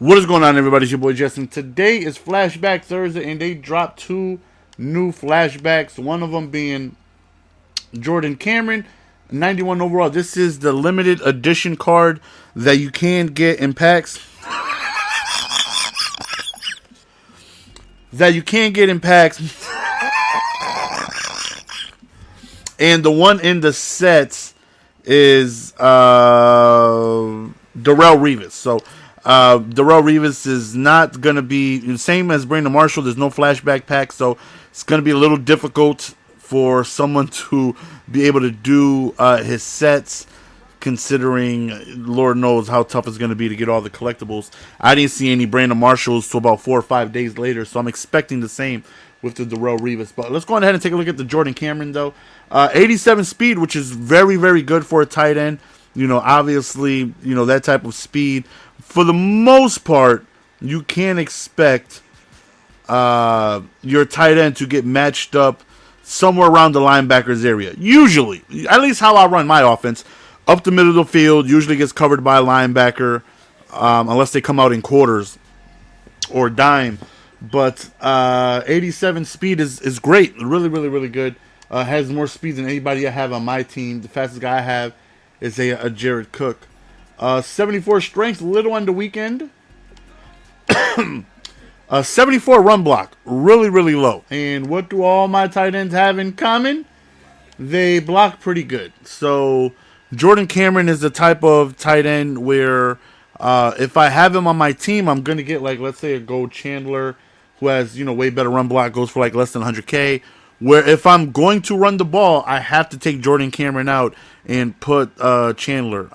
What is going on, everybody? It's your boy Justin. Today is Flashback Thursday, and they dropped two new flashbacks. One of them being Jordan Cameron, 91 overall. This is the limited edition card that you can get in packs. And the one in the sets is Darrelle Revis. So Darrelle Revis is not going to be the same as Brandon Marshall. There's no flashback pack, so it's going to be a little difficult for someone to be able to do his sets, considering Lord knows how tough it's going to be to get all the collectibles. I didn't see any Brandon Marshalls till about 4 or 5 days later, so I'm expecting the same with the Darrelle Revis. But let's go ahead and take a look at the Jordan Cameron, though. 87 speed, which is very, very good for a tight end. You know, obviously, you know, that type of speed. For the most part, you can expect your tight end to get matched up somewhere around the linebacker's area. Usually, at least how I run my offense, up the middle of the field, usually gets covered by a linebacker, unless they come out in quarters or dime. But 87 speed is great. Really, really, really good. Has more speed than anybody I have on my team. The fastest guy I have is a Jared Cook. 74 strength, little on the weekend. 74 run block, really, really low. And what do all my tight ends have in common? They block pretty good. So Jordan Cameron is the type of tight end where if I have him on my team, I'm going to get, like, let's say a Gold Chandler who has, you know, way better run block, goes for like less than 100K. Where if I'm going to run the ball, I have to take Jordan Cameron out and put Chandler.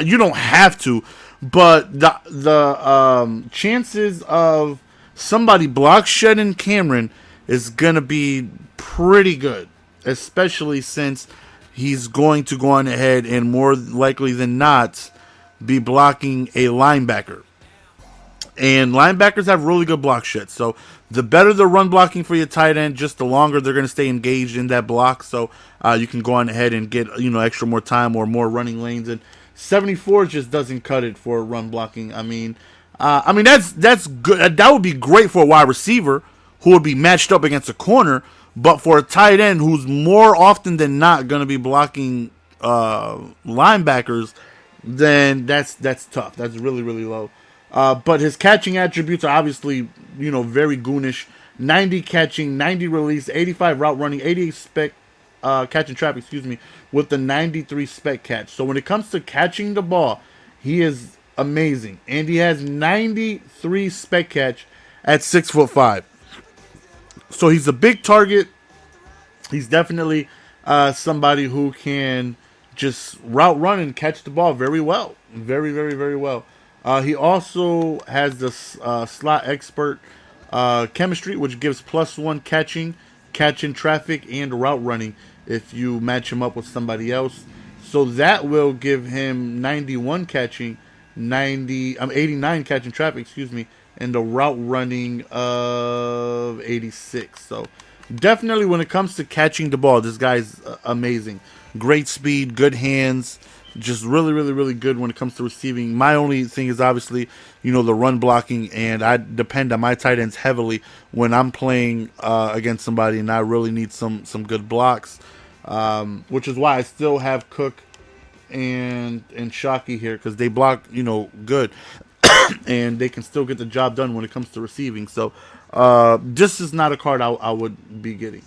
You don't have to, but the chances of somebody block shedding Cameron is going to be pretty good, especially since he's going to go on ahead and more likely than not be blocking a linebacker. And linebackers have really good block shed. So the better the run blocking for your tight end, just the longer they're going to stay engaged in that block. So you can go on ahead and get, you know, extra more time or more running lanes. And 74 just doesn't cut it for run blocking. I mean that's good. That would be great for a wide receiver who would be matched up against a corner. But for a tight end who's more often than not going to be blocking linebackers, then that's tough. That's really, really low. But his catching attributes are obviously, you know, very goonish. 90 catching, 90 release, 85 route running, 88 spec catch and trap, with the 93 spec catch. So when it comes to catching the ball, he is amazing. And he has 93 spec catch at 6'5". So he's a big target. He's definitely somebody who can just route run and catch the ball very well. Very, very, very well. He also has the slot expert chemistry, which gives +1 catching traffic, and route running if you match him up with somebody else. So that will give him 91 catching, 89 catching traffic, and the route running of 86. So definitely when it comes to catching the ball, this guy's amazing. Great speed, good hands. Just really, really, really good when it comes to receiving. My only thing is obviously, you know, the run blocking, and I depend on my tight ends heavily when I'm playing against somebody, and I really need some good blocks, which is why I still have Cook and Shockey here, because they block, you know, good, and they can still get the job done when it comes to receiving. So this is not a card I would be getting.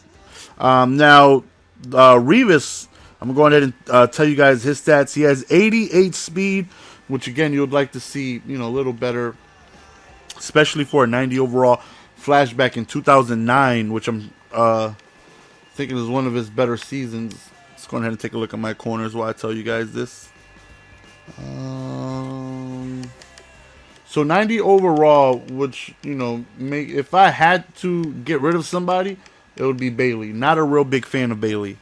Now, Revis, I'm going to go ahead and tell you guys his stats. He has 88 speed, which again you would like to see, you know, a little better, especially for a 90 overall flashback in 2009, which I'm thinking is one of his better seasons. Let's go ahead and take a look at my corners while I tell you guys this. So 90 overall, which, you know, if I had to get rid of somebody, it would be Bailey. Not a real big fan of Bailey.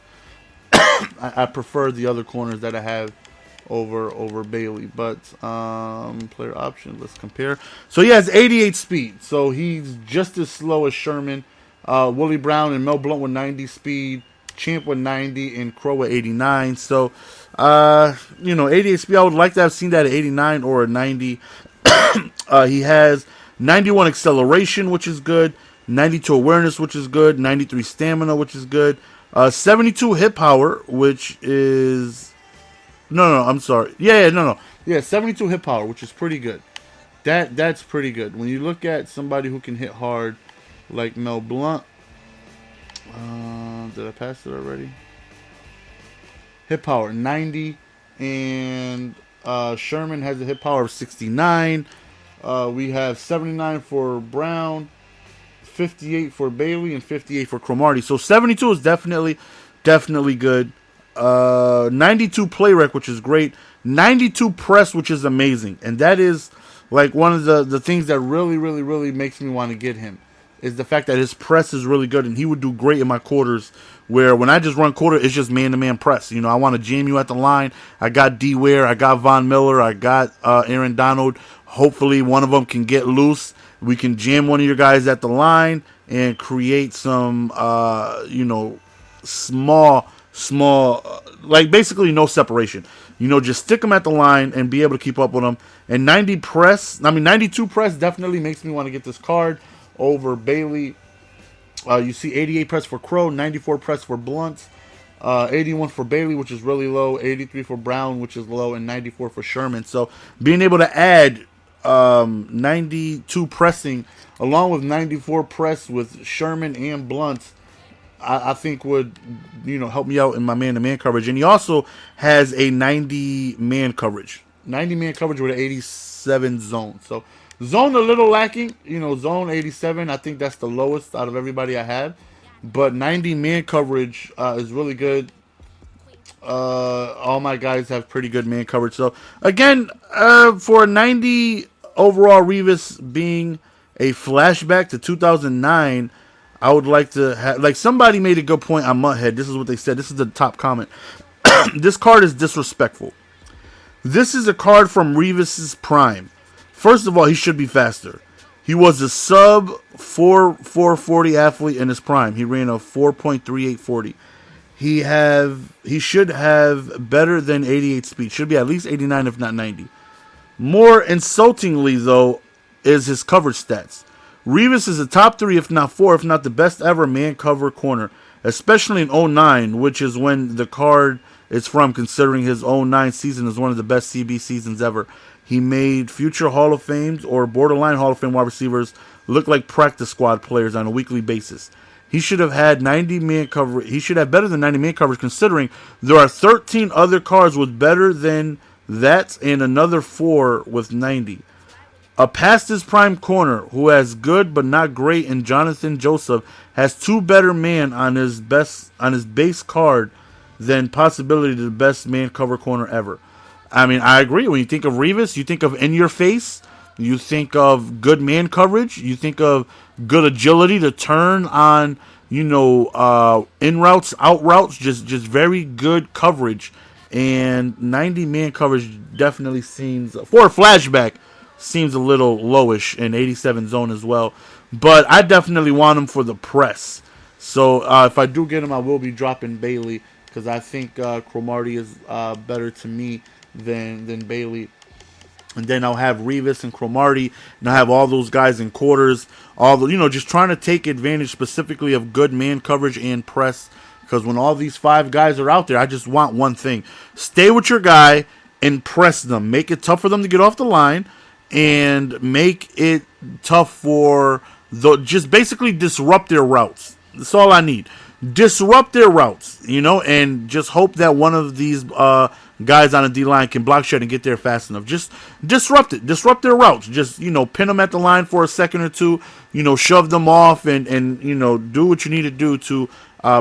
I prefer the other corners that I have over Bailey, but player option, let's compare. So he has 88 speed, so he's just as slow as Sherman, Willie Brown and Mel Blount with 90 speed, Champ with 90, and Crow with 89. So, you know, 88 speed, I would like to have seen that at 89 or a 90. He has 91 acceleration, which is good. 92 awareness, which is good. 93 stamina, which is good. 72 hit power, which is no, I'm sorry. Yeah. 72 hit power, which is pretty good. That's pretty good. When you look at somebody who can hit hard, like Mel Blunt. Did I pass it already? Hit power 90, and Sherman has a hit power of 69. We have 79 for Brown, 58 for Bailey, and 58 for Cromartie. So 72 is definitely good. 92 play rec, which is great. 92 press, which is amazing. And that is like one of the things that really makes me want to get him, is the fact that his press is really good, and he would do great in my quarters, where when I just run quarter, it's just man-to-man press. You know, I want to jam you at the line. I got D. Ware, I got Von Miller, I got Aaron Donald. Hopefully one of them can get loose. We can jam one of your guys at the line and create some, small, like basically no separation. You know, just stick them at the line and be able to keep up with them. And 92 press definitely makes me want to get this card over Bailey. You see 88 press for Crow, 94 press for Blunt, 81 for Bailey, which is really low, 83 for Brown, which is low, and 94 for Sherman. So being able to add 92 pressing along with 94 press with Sherman and Blunt, I think would, help me out in my man-to-man coverage. And he also has a 90-man coverage. 90-man coverage with an 87 zone. So zone a little lacking. Zone 87, I think that's the lowest out of everybody I have. But 90-man coverage is really good. All my guys have pretty good man coverage. So, again, for 90 overall Revis being a flashback to 2009, I would like to have, like, somebody made a good point on Mutthead. This is what they said. This is the top comment. This card is disrespectful. This is a card from Revis's prime. First of all, he should be faster. He was a sub 440 athlete in his prime. He ran a 4.3840. He should have better than 88 speed. Should be at least 89, if not 90. More insultingly, though, is his coverage stats. Revis is a top 3, if not 4, if not the best ever man cover corner, especially in 09, which is when the card is from, considering his 09 season is one of the best CB seasons ever. He made future Hall of Fames or borderline Hall of Fame wide receivers look like practice squad players on a weekly basis. He should have had 90-man coverage. He should have better than 90-man coverage, considering there are 13 other cards with better than that and another 4 with 90. A past his prime corner who has good but not great in Jonathan Joseph has 2 better man on his base card than possibility the best man cover corner ever. I mean, I agree. When you think of Revis, you think of in your face. You think of good man coverage. You think of good agility to turn on, in routes, out routes, just very good coverage. And 90-man coverage definitely seems, for a flashback, seems a little lowish, and 87 zone as well. But I definitely want him for the press. So if I do get him, I will be dropping Bailey, because I think Cromartie is better to me than Bailey. And then I'll have Revis and Cromartie, and I'll have all those guys in quarters. Just trying to take advantage specifically of good man coverage and press. Because when all these 5 guys are out there, I just want one thing. Stay with your guy and press them. Make it tough for them to get off the line. And make it tough for just basically disrupt their routes. That's all I need. Disrupt their routes, and just hope that one of these guys on the D-line can block shed and get there fast enough. Just disrupt it. Disrupt their routes. Just, pin them at the line for a second or two, shove them off and do what you need to do to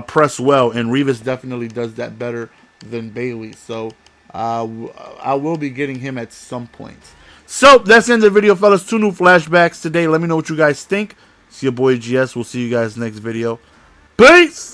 press well. And Revis definitely does that better than Bailey. So I will be getting him at some point. So that's the end of the video, fellas. 2 new flashbacks today. Let me know what you guys think. It's your boy GS. We'll see you guys next video. Peace!